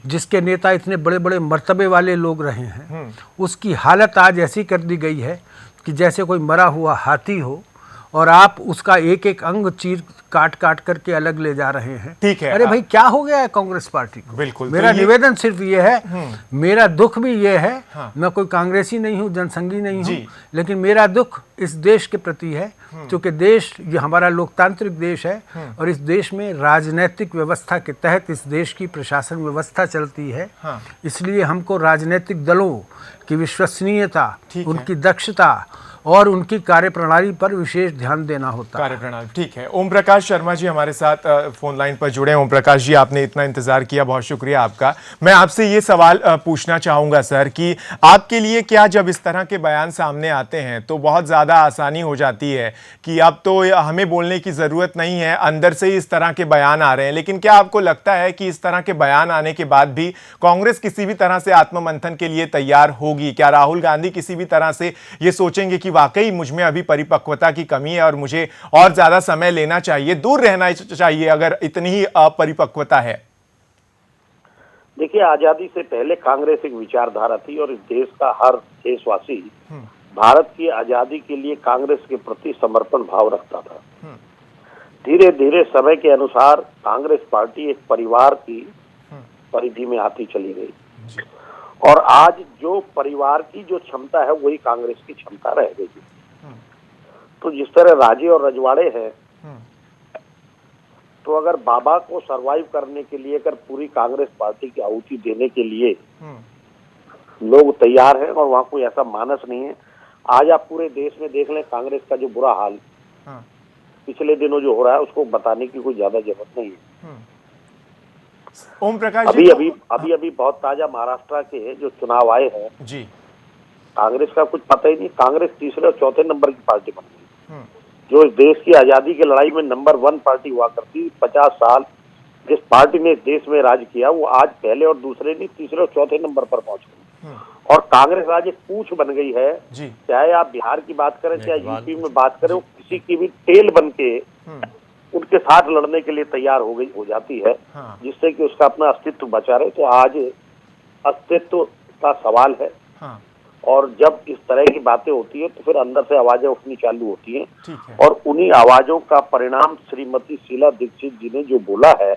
जिसके नेता इतने बड़े बड़े मर्तबे वाले लोग रहे हैं, उसकी हालत आज ऐसी कर दी गई है कि जैसे कोई मरा हुआ हाथी हो और आप उसका एक एक अंग चीर काट काट करके अलग ले जा रहे हैं। ठीक है। अरे भाई क्या हो गया है कांग्रेस पार्टी को? बिल्कुल। मेरा निवेदन सिर्फ ये है, मेरा दुख भी ये है, मैं कोई कांग्रेसी नहीं हूँ, जनसंघी नहीं हूँ, लेकिन मेरा दुख इस देश के प्रति है, क्योंकि देश ये हमारा लोकतांत्रिक देश है और इस देश में राजनीतिक व्यवस्था के तहत इस देश की प्रशासन व्यवस्था चलती है। इसलिए हमको राजनीतिक दलों की विश्वसनीयता, उनकी दक्षता और उनकी कार्यप्रणाली पर विशेष ध्यान देना होता है। कार्यप्रणाली, ठीक है। ओम प्रकाश शर्मा जी हमारे साथ फोन लाइन पर जुड़े हैं। ओम प्रकाश जी, आपने इतना इंतजार किया, बहुत शुक्रिया आपका। मैं आपसे ये सवाल पूछना चाहूंगा सर कि आपके लिए क्या, जब इस तरह के बयान सामने आते हैं तो बहुत ज़्यादा आसानी हो जाती है कि अब तो हमें बोलने की ज़रूरत नहीं है, अंदर से ही इस तरह के बयान आ रहे हैं, लेकिन क्या आपको लगता है कि इस तरह के बयान आने के बाद भी कांग्रेस किसी भी तरह से आत्ममंथन के लिए तैयार होगी? क्या राहुल गांधी किसी भी तरह से ये सोचेंगे कि वाकई मुझ में अभी परिपक्वता की कमी है और मुझे और ज्यादा समय लेना चाहिए, दूर रहना चाहिए अगर इतनी ही अपरिपक्वता है? देखिए, आजादी से पहले कांग्रेस एक विचारधारा थी और इस देश का हर देशवासी भारत की आजादी के लिए कांग्रेस के प्रति समर्पण भाव रखता था। धीरे धीरे समय के अनुसार कांग्रेस पार्टी एक परिवार की परिधि में आती चली गई और आज जो परिवार की जो क्षमता है वही कांग्रेस की क्षमता रह गई। तो जिस तरह राजे और रजवाड़े हैं, तो अगर बाबा को सरवाइव करने के लिए, अगर पूरी कांग्रेस पार्टी की आहुति देने के लिए लोग तैयार हैं और वहां कोई ऐसा मानस नहीं है। आज आप पूरे देश में देख लें, कांग्रेस का जो बुरा हाल पिछले दिनों जो हो रहा है उसको बताने की कोई ज्यादा जरूरत नहीं है। ओम प्रकाश अभी अभी बहुत ताजा महाराष्ट्र के जो चुनाव आए हैं जी, कांग्रेस का कुछ पता ही नहीं। कांग्रेस तीसरे और चौथे नंबर की पार्टी बन गई, जो इस देश की आजादी की लड़ाई में नंबर 1 पार्टी हुआ करती। 50 साल जिस पार्टी ने इस देश में राज किया, वो आज पहले और दूसरे नहीं, तीसरे और चौथे नंबर पर पहुंच गई। और कांग्रेस आज एक पूंछ बन गई है। चाहे आप बिहार की बात करें, चाहे यूपी में बात करें, वो किसी की भी टेल बन के उनके साथ लड़ने के लिए तैयार हो जाती है, जिससे कि उसका अपना अस्तित्व बचा रहे। तो आज अस्तित्व का सवाल है और जब इस तरह की बातें होती है तो फिर अंदर से आवाजें उठनी चालू होती हैं और उन्हीं आवाजों का परिणाम श्रीमती शीला दीक्षित जी ने जो बोला है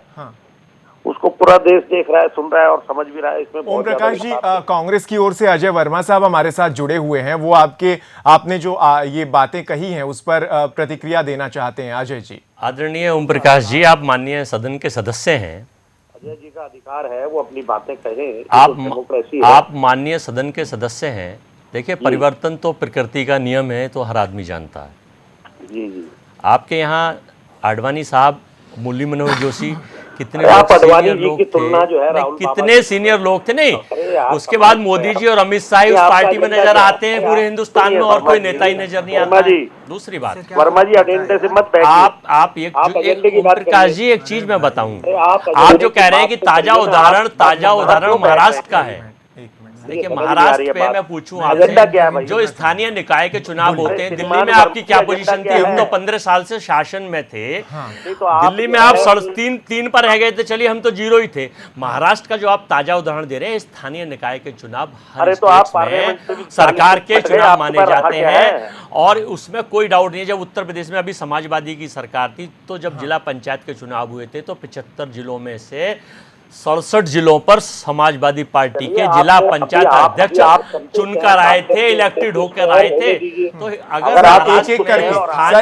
उसको पूरा देश देख रहा है, सुन रहा है और समझ भी रहा है। इसमें ओम प्रकाश जी, कांग्रेस की ओर से अजय वर्मा साहब हमारे साथ जुड़े हुए हैं, वो आपने जो ये बातें कही हैं उस पर प्रतिक्रिया देना चाहते हैं। अजय जी। आदरणीय ओम प्रकाश जी, आप माननीय सदन के सदस्य हैं, अजय जी का अधिकार है वो अपनी बातें कहें, आप माननीय सदन के सदस्य हैं। देखिए, परिवर्तन तो प्रकृति का नियम है, तो हर आदमी जानता है। जी। आपके यहाँ आडवाणी साहब, मुरली मनोहर जोशी, कितने सीनियर लोग थे, कितने सीनियर लोग थे। नहीं, उसके बाद मोदी जी और अमित शाह उस पार्टी में नजर आते हैं पूरे हिंदुस्तान में, और कोई नेता ही नजर नहीं आता। दूसरी बात, वर्मा जी एजेंडे से मत बैठिए। आप एक प्रकाश जी, एक चीज मैं बताऊं, आप जो कह रहे हैं कि ताजा उदाहरण महाराष्ट्र का है। देखिए, महाराष्ट्र पे मैं पूछूं आपसे, जो स्थानीय निकाय के चुनाव होते हैं, दिल्ली में आपकी क्या पोजीशन थी? हम तो 15 साल से शासन में थे। दिल्ली में आप 3 पर रह गए थे, चलिए हम तो 0 ही थे। महाराष्ट्र का जो आप ताजा उदाहरण दे रहे हैं, स्थानीय निकाय के चुनाव हर स्टेट में सरकार के चुनाव माने जाते हैं और उसमें कोई डाउट नहीं है। जब उत्तर प्रदेश में अभी समाजवादी की सरकार थी, तो जब जिला पंचायत के चुनाव हुए थे, तो 75 जिलों में से 67 जिलों पर समाजवादी पार्टी के जिला पंचायत अध्यक्ष चुनकर आए थे, इलेक्टेड होकर आए थे। तो अगर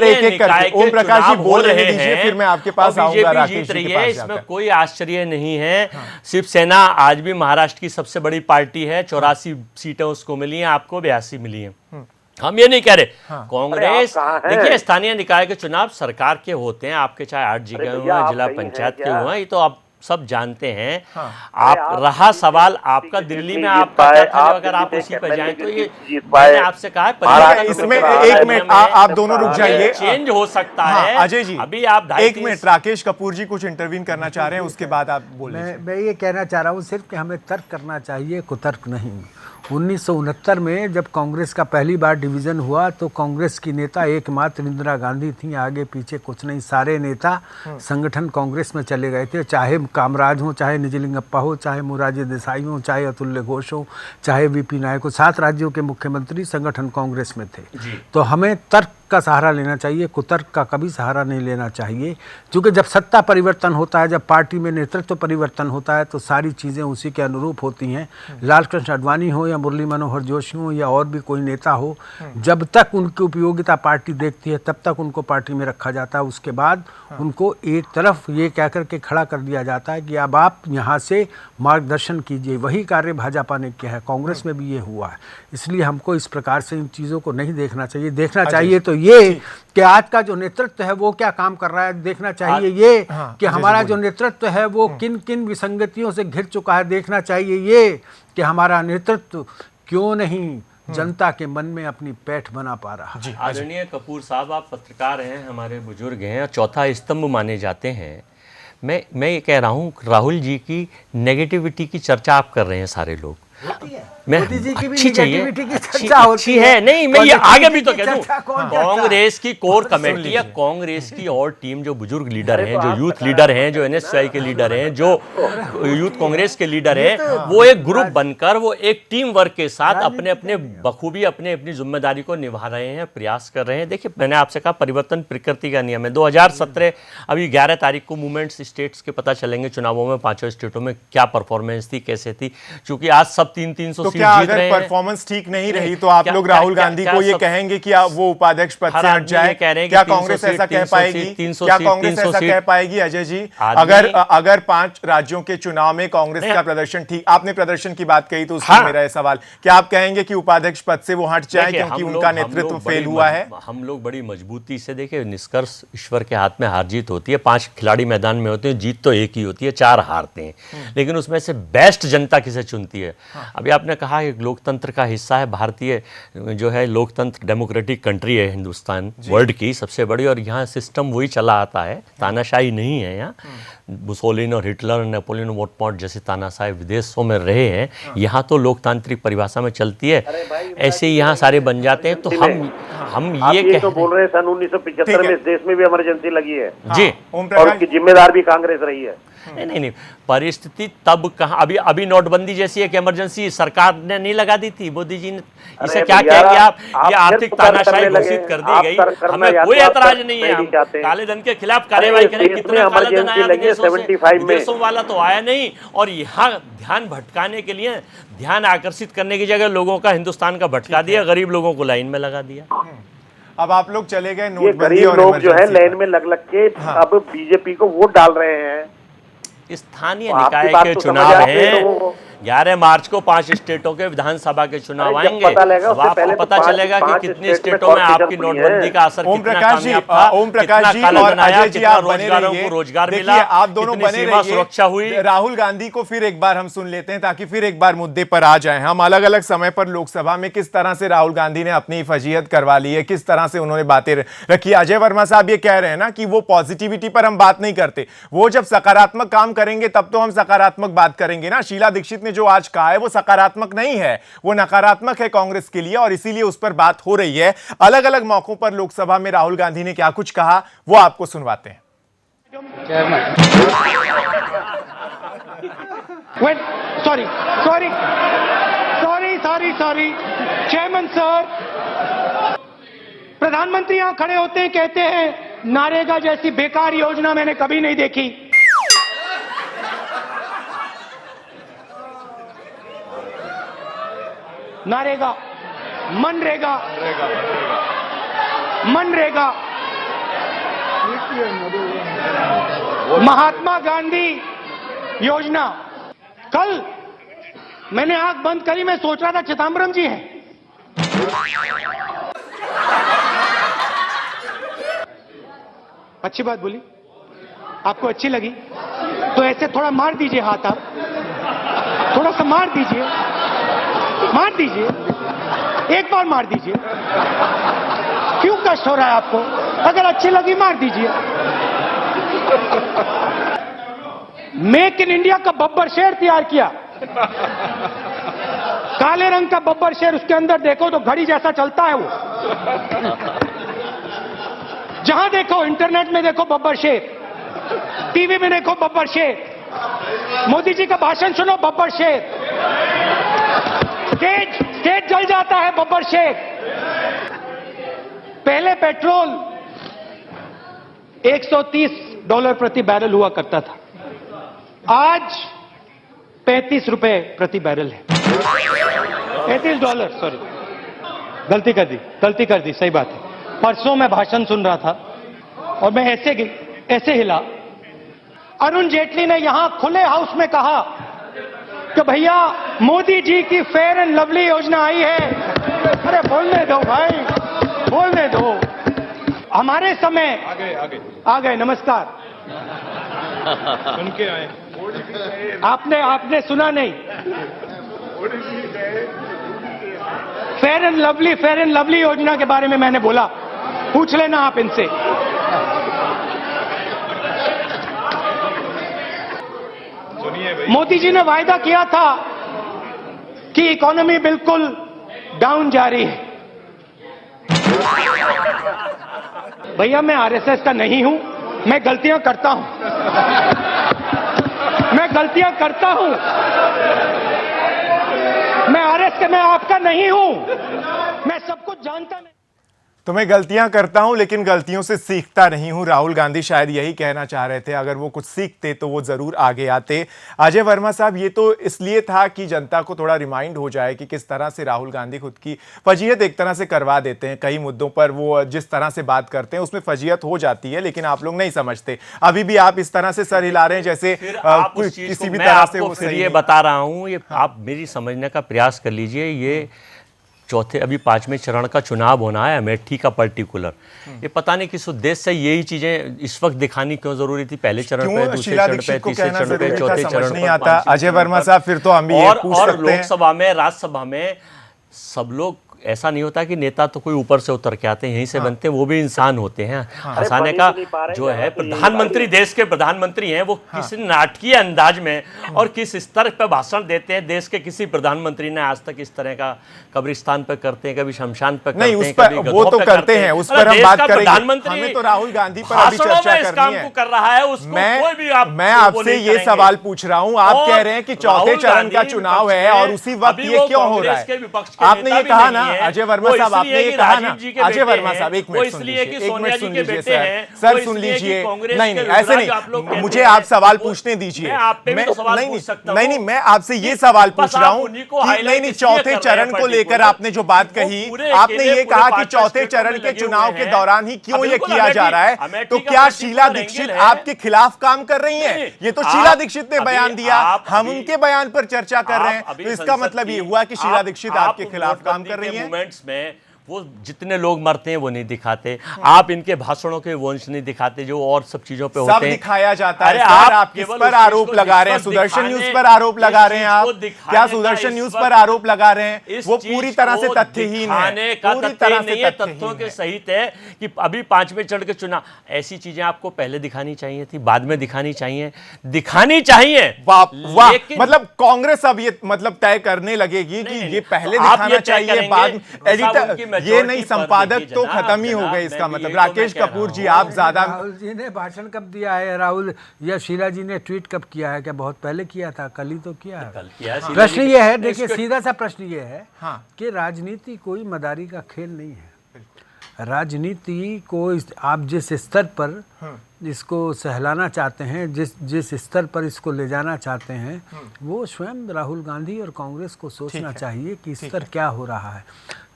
एक-एक करके ओम प्रकाश जी बोल रहे हैं, फिर मैं आपके पास आऊंगा। बीजेपी जीत रही है, इसमें कोई आश्चर्य नहीं है। शिवसेना आज भी महाराष्ट्र की सबसे बड़ी पार्टी है, 84 सीटें उसको मिली हैं, आपको 82 मिली हैं। हम ये नहीं कह रहे कांग्रेस, देखिए स्थानीय निकाय के चुनाव सरकार के होते हैं, आपके चाहे 8 जगह हुए, जिला पंचायत के हुए, ये तो आप सब जानते हैं। आप रहा सवाल आपका दिल्ली में आपका क्या था, अगर आप उसी पर जाएं तो ये मैंने आपसे कहा है, इसमें 1 मिनट आप दोनों रुक जाइए, चेंज हो सकता है। अजय जी, अभी आप 1 मिनट, राकेश कपूर जी कुछ इंटरवीन करना चाह रहे हैं, उसके बाद आप बोलिए। मैं ये कहना चाह रहा हूँ सिर्फ कि हमें तर्क करना चाहिए, कुतर्क नहीं। 1969 में जब कांग्रेस का पहली बार डिवीज़न हुआ तो कांग्रेस की नेता एकमात्र इंदिरा गांधी थी, आगे पीछे कुछ नहीं। सारे नेता संगठन कांग्रेस में चले गए थे, चाहे कामराज हो, चाहे निजलिंगप्पा हो, चाहे मोरारजी देसाई हो, चाहे अतुल्य घोष हो, चाहे वीपी नायक हो। 7 राज्यों के मुख्यमंत्री संगठन कांग्रेस में थे। तो हमें तर्क का सहारा लेना चाहिए, कुतर्क का कभी सहारा नहीं लेना चाहिए, क्योंकि जब सत्ता परिवर्तन होता है, जब पार्टी में नेतृत्व परिवर्तन होता है तो सारी चीज़ें उसी के अनुरूप होती हैं। लालकृष्ण आडवाणी हो या मुरली मनोहर जोशी हो या और भी कोई नेता हो, जब तक उनकी उपयोगिता पार्टी देखती है तब तक उनको पार्टी में रखा जाता है। उसके बाद उनको एक तरफ ये कह कर के खड़ा कर दिया जाता है कि अब आप यहाँ से मार्गदर्शन कीजिए। वही कार्य भाजपा ने किया है, कांग्रेस में भी ये हुआ है। इसलिए हमको इस प्रकार से इन चीज़ों को नहीं देखना चाहिए। देखना चाहिए तो ये कि आज का जो नेतृत्व है वो क्या काम कर रहा है। देखना चाहिए ये कि हमारा जो नेतृत्व है वो किन किन विसंगतियों से घिर चुका है। देखना चाहिए ये कि हमारा नेतृत्व क्यों नहीं जनता के मन में अपनी पैठ बना पा रहा है। आदरणीय कपूर साहब, आप पत्रकार हैं, हमारे बुजुर्ग हैं और चौथा स्तंभ माने जाते हैं। मैं ये कह रहा हूँ, राहुल जी की नेगेटिविटी की चर्चा आप कर रहे हैं सारे लोग। मोदी जी की भी अच्छी चाहिए, अच्छी है। नहीं, मैं ये आगे भी तो कह दूं, कांग्रेस की कोर कमेटी या कांग्रेस की और टीम, जो बुजुर्ग लीडर हैं, जो यूथ लीडर हैं, जो एनएसयूआई के लीडर हैं, जो यूथ कांग्रेस के लीडर हैं, वो एक ग्रुप बनकर, वो एक टीम वर्क के साथ अपने अपने बखूबी अपनी जिम्मेदारी को निभा रहे हैं, प्रयास कर रहे हैं। देखिए, मैंने आपसे कहा परिवर्तन प्रकृति का नियम है। 2017 अभी 11 तारीख को मूवमेंट्स स्टेट्स के पता चलेंगे, चुनावों में 5 स्टेटों में क्या परफॉर्मेंस थी, कैसे थी, क्योंकि आज सब 300 क्या अगर परफॉर्मेंस ठीक नहीं रही तो आप लोग राहुल गांधी को ये कहेंगे कि वो उपाध्यक्ष पद से हट जाए? क्या कांग्रेस ऐसा कह पाएगी? क्या कांग्रेस ऐसा कह पाएगी अजय जी? अगर 5 राज्यों के चुनाव में कांग्रेस का प्रदर्शन ठीक, आपने प्रदर्शन की बात कही तो उसमें मेरा सवाल, क्या आप कहेंगे कि उपाध्यक्ष पद से वो हट जाए क्योंकि उनका नेतृत्व फेल हुआ है? हम लोग बड़ी मजबूती से, देखिए, निष्कर्ष ईश्वर के हाथ में हार जीत होती है। 5 खिलाड़ी मैदान में होते हैं, जीत तो एक ही होती है, 4 हारते हैं, लेकिन उसमें से बेस्ट जनता किसे चुनती है? अभी आपने कहा एक लोकतंत्र का हिस्सा है, भारतीय जो है लोकतंत्र डेमोक्रेटिक कंट्री है हिंदुस्तान, वर्ल्ड की सबसे बड़ी, और यहाँ सिस्टम वही चला आता है, तानाशाही नहीं है। यहाँ मुसोलिन और हिटलर, नेपोलियन बोनापार्ट जैसे तानाशाही विदेशों में रहे हैं, यहाँ तो लोकतांत्रिक परिभाषा में चलती है, ऐसे ही यहाँ सारे बन जाते हैं। तो हम ये तो बोल रहे हैं सन 1975 में इस देश में भी इमरजेंसी लगी है जी, और उसकी जिम्मेदार भी कांग्रेस रही है। नहीं, परिस्थिति तब कहाँ, अभी नोटबंदी जैसी एक इमरजेंसी सरकार ने नहीं लगा दी थी, मोदी जी ने इसे क्या कहेंगे आप? ये आर्थिक तानाशाही घोषित कर दी गई, हमें कोई ऐतराज नहीं है। हम काले धन के खिलाफ कार्रवाई करें, कितना काला धन आया विदेशों वाला तो आया नहीं, और यहाँ ध्यान भटकाने के लिए, ध्यान आकर्षित करने की जगह लोगों का, हिंदुस्तान का भटका दिया, गरीब लोगों को लाइन में लगा दिया। अब आप लोग चले गए ये गरीब लोग जो है लाइन में लग के अब बीजेपी को वोट डाल रहे हैं। स्थानीय निकाय के चुनाव हैं, 11 मार्च को 5 स्टेटों के विधानसभा के चुनाव आएंगे, आपको पता चलेगा कि कितनी स्टेटों में आपकी नोटबंदी का असर कितना कामयाब था, ओम प्रकाश जी और अजय जी, आप बने रहिए, रोजगार मिला, आप दोनों बने रहिए, सुरक्षा हुई। राहुल गांधी को फिर एक बार हम सुन लेते हैं ताकि फिर एक बार मुद्दे पर आ जाएं। हम अलग अलग समय पर लोकसभा में किस तरह से राहुल गांधी ने अपनी फजीहत करवा ली है, किस तरह से उन्होंने बातें रखी। अजय वर्मा साहब ये कह रहे हैं ना कि वो पॉजिटिविटी पर हम बात नहीं करते, वो जब सकारात्मक काम करेंगे तब तो हम सकारात्मक बात करेंगे ना। शीला दीक्षित ने जो आज कहा है वो सकारात्मक नहीं है, वो नकारात्मक है कांग्रेस के लिए, और इसीलिए उस पर बात हो रही है। अलग अलग मौकों पर लोकसभा में राहुल गांधी ने क्या कुछ कहा वो आपको सुनवाते हैं। सॉरी चेयरमैन सर, प्रधानमंत्री यहां खड़े होते हैं, कहते हैं नरेगा जैसी बेकार योजना मैंने कभी नहीं देखी। नरेगा, मनरेगा, महात्मा गांधी योजना। कल मैंने आंख बंद करी, मैं सोच रहा था चिदम्बरम जी हैं। अच्छी बात बोली, आपको अच्छी लगी तो ऐसे थोड़ा मार दीजिए हाथ, आप थोड़ा सा मार दीजिए, एक बार मार दीजिए। क्यों कष्ट हो रहा है आपको? अगर अच्छी लगी मार दीजिए। मेक इन इंडिया का बब्बर शेर तैयार किया, काले रंग का बब्बर शेर, उसके अंदर देखो तो घड़ी जैसा चलता है वो। जहां देखो, इंटरनेट में देखो बब्बर शेर, टीवी में देखो बब्बर शेर, मोदी जी का भाषण सुनो बब्बर शेर, स्टेज जल जाता है बब्बर शेर। पहले पेट्रोल $130 प्रति बैरल हुआ करता था, आज 35 रुपए प्रति बैरल है। $35, सॉरी, गलती कर दी, सही बात है। परसों मैं भाषण सुन रहा था और मैं ऐसे हिला। अरुण जेटली ने यहां खुले हाउस में कहा कि भैया मोदी जी की फेयर एंड लवली योजना आई है। अरे बोलने दो भाई, बोलने दो। हमारे समय आ गए, नमस्कार। सुन के आए। आपने सुना नहीं? फेयर एंड लवली योजना के बारे में मैंने बोला, पूछ लेना आप इनसे। मोदी जी ने वायदा किया था कि इकोनॉमी बिल्कुल डाउन जा रही है। भैया मैं आरएसएस का नहीं हूं, मैं गलतियां करता हूं, मैं आरएसएस, मैं आपका नहीं हूं, मैं सब कुछ जानता नहीं। तो मैं गलतियां करता हूं लेकिन गलतियों से सीखता नहीं हूं। राहुल गांधी शायद यही कहना चाह रहे थे। अगर वो कुछ सीखते तो वो जरूर आगे आते। अजय वर्मा साहब, ये तो इसलिए था कि जनता को थोड़ा रिमाइंड हो जाए कि किस तरह से राहुल गांधी खुद की फजीयत एक तरह से करवा देते हैं। कई मुद्दों पर वो जिस तरह से बात करते हैं उसमें फजीयत हो जाती है, लेकिन आप लोग नहीं समझते। अभी भी आप इस तरह से सर हिला रहे हैं जैसे किसी भी तरह से वो सही ये बता रहा हूँ, ये आप मेरी समझने का प्रयास कर लीजिए। ये अभी 5वें चरण का चुनाव होना है, अमेठी का पर्टिकुलर। ये पता नहीं किस उद्देश्य से यही चीजें इस वक्त दिखानी क्यों जरूरी थी? पहले चरण पे, दूसरे चरण पे, तीसरे चरण पे, चौथे चरण नहीं आता। अजय वर्मा साहब, फिर तो हम भी ये पूछ सकते हैं। लोकसभा में, राज्यसभा में सब लोग, ऐसा नहीं होता कि नेता तो कोई ऊपर से उतर के आते हैं, यहीं से बनते हैं, वो भी इंसान होते हैं। हंसाने का जो है, प्रधानमंत्री, देश के प्रधानमंत्री हैं, वो किस नाटकीय अंदाज में और किस स्तर पर भाषण देते हैं। देश के किसी प्रधानमंत्री ने आज तक इस तरह का कब्रिस्तान पर करते हैं, कभी शमशान पर करते हैं, कभी वो तो करते हैं, उस पर हम बात करेंगे। प्रधानमंत्री हमें तो राहुल गांधी पर अभी चर्चा करनी है। कर रहा है उसको कोई भी मैं आपसे ये सवाल पूछ रहा हूं। आप कह रहे हैं कि चौथे चरण का चुनाव है और उसी वक्त ये क्यों हो रहा है? आपने ये कहा ना अजय वर्मा साहब, आपने ये कहा ना अजय वर्मा साहब, एक मिनट सुन लीजिए सर, सुन लीजिए। नहीं, ऐसे नहीं, मुझे आप सवाल पूछने दीजिए। नहीं, मैं आपसे ये सवाल पूछ रहा हूँ कि नहीं, चौथे चरण को लेकर आपने जो बात कही, आपने ये कहा कि चौथे चरण के चुनाव के दौरान ही क्यों ये किया जा रहा है। तो क्या शीला दीक्षित आपके खिलाफ काम कर रही है? ये तो शीला दीक्षित ने बयान दिया, हम उनके बयान पर चर्चा कर रहे हैं। तो इसका मतलब ये हुआ कि शीला दीक्षित आपके खिलाफ काम कर रही है। वो जितने लोग मरते हैं वो नहीं दिखाते, आप इनके भाषणों के वंश नहीं दिखाते जो और सब चीजों पे होते हैं, सब दिखाया जाता है। आप किस पर आरोप लगा रहे हैं? सुदर्शन न्यूज पर आरोप लगा रहे हैं आप? क्या सुदर्शन न्यूज पर आरोप लगा रहे हैं? वो पूरी तरह से तथ्यहीन है, पूरी तरह से तथ्यों के सहित है कि अभी 5वें चरण के चुनाव, ऐसी चीजें आपको पहले दिखानी चाहिए थी, बाद में दिखानी चाहिए। वाह, मतलब कांग्रेस अब ये मतलब तय करने लगेगी कि ये पहले दिखाना चाहिए, बाद एडिटर ये नहीं, संपादक तो खत्म ही हो गए। इसका मतलब राकेश कपूर जी, आप ज्यादा। राहुल जी ने भाषण कब दिया है? राहुल या शीला जी ने ट्वीट कब किया है? क्या बहुत पहले किया था? कल ही तो किया है। प्रश्न ये है, देखिए सीधा सा प्रश्न ये है कि राजनीति कोई मदारी का खेल नहीं है। राजनीति को आप जिस स्तर पर इसको सहलाना चाहते हैं, जिस स्तर पर इसको ले जाना चाहते हैं, वो स्वयं राहुल गांधी और कांग्रेस को सोचना चाहिए कि स्तर क्या हो रहा है।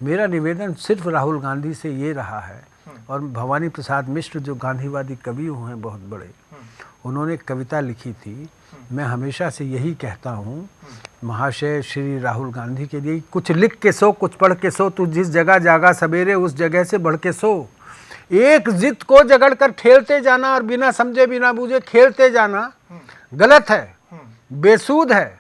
मेरा निवेदन सिर्फ राहुल गांधी से ये रहा है, और भवानी प्रसाद मिश्र जो गांधीवादी कवि हुए हैं बहुत बड़े, उन्होंने एक कविता लिखी थी। मैं हमेशा से यही कहता हूँ महाशय श्री राहुल गांधी के लिए, कुछ लिख के सो, कुछ पढ़ के सो, तू जिस जगह जागा सवेरे उस जगह से बढ़ के सो। एक जिद को जगड़ कर ठेलते जाना और बिना समझे बिना बूझे खेलते जाना गलत है, बेसूद है।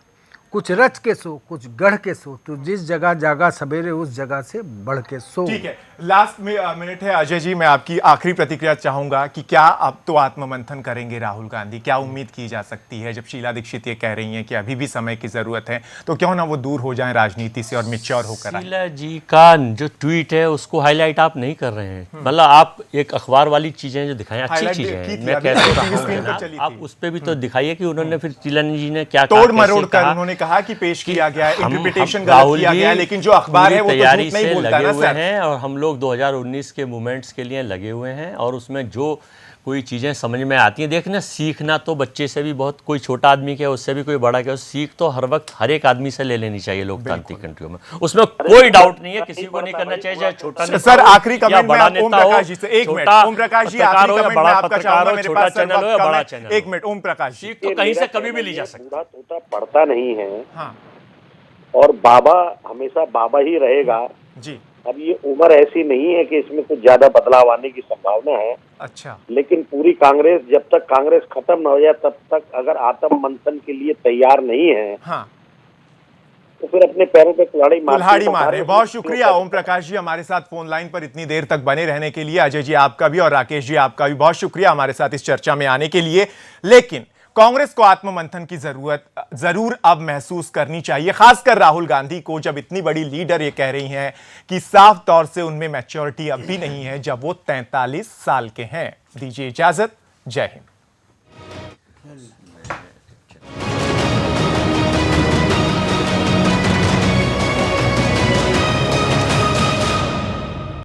कुछ रच के सो, कुछ गढ़ के सो, तो जिस जगह जागा सवेरे उस जगह से बढ़ के सो। ठीक है, लास्ट मिनट है अजय जी, मैं आपकी आखिरी प्रतिक्रिया चाहूंगा कि क्या अब तो आत्ममंथन करेंगे राहुल गांधी? क्या उम्मीद की जा सकती है? जब शीला दीक्षित ये कह रही हैं कि अभी भी समय की जरूरत है, तो क्यों ना वो दूर हो जाएं राजनीति से और मैच्योर होकर आएं? शीला जी का जो ट्वीट है उसको हाईलाइट आप नहीं कर रहे हैं। मतलब आप एक अखबार वाली चीजें जो दिखाएं, अच्छी हाईलाइट चीजें की हैं, थी, मैं अभी कहता तो हूं टीवी स्क्रीन पर चली आप थी। उस पे भी तो दिखाइए कि उन्होंने फिर शीला जी ने क्या तोड़ कैसे मरोड़ कर कहा। उन्होंने कहा कि पेश किया गया है, हम इंटरप्रिटेशन गलत राहुल किया जी गया है, लेकिन जो अखबार है वो तो तैयारी झूठ नहीं से बोलता लगे ना हुए सर। हैं और हम लोग 2019 के मूवमेंट्स के लिए लगे हुए हैं और उसमें जो कोई चीज़ें समझ में आती हैं, देखना सीखना तो बच्चे से भी बहुत, कोई छोटा आदमी क्या उससे भी कोई बड़ा क्या, सीख तो हर वक्त हर एक आदमी से ले लेनी चाहिए लोकतांत्रिक कंट्रियों में, उसमें कोई डाउट नहीं है, किसी को नहीं करना चाहिए, चाहे छोटा नेता सर हो आखिरी या कमेंट में बड़ा आप ओम नेता हो, प्रकाश जी से एक मिनट, छोटा ओम प्रकाश जी पत्रकार आखिरी हो या कमेंट मैं बड़ा आपका पत्रकार चाहूंगा, हो, मेरे छोटा पास सर चैनल हो या वक्त कम बड़ा है। चैनल एक मिनट ओम प्रकाश जी। सीख तो कहीं से कभी भी ली जा सकती है। बूढ़ा तोता पढ़ता नहीं है हाँ और बाबा हमेशा बाबा ही रहेगा। जी, अब ये उम्र ऐसी नहीं है कि इसमें कुछ ज्यादा बदलाव आने की संभावना है, अच्छा लेकिन पूरी कांग्रेस, जब तक कांग्रेस खत्म न हो जाए तब तक अगर आत्म मंथन के लिए तैयार नहीं है हाँ तो फिर अपने पैरों पे कुल्हाड़ी कुल्हाड़ी मार मार रहे हैं। बहुत शुक्रिया ओम प्रकाश जी हमारे साथ फोन लाइन पर इतनी देर तक बने रहने के लिए। अजय जी आपका भी और राकेश जी आपका भी बहुत शुक्रिया हमारे साथ इस चर्चा में आने के लिए। लेकिन कांग्रेस को आत्ममंथन की जरूरत जरूर अब महसूस करनी चाहिए, खासकर राहुल गांधी को, जब इतनी बड़ी लीडर ये कह रही हैं कि साफ तौर से उनमें मैच्योरिटी अब भी नहीं है जब वो 43 साल के हैं। दीजिए इजाजत, जय हिंद।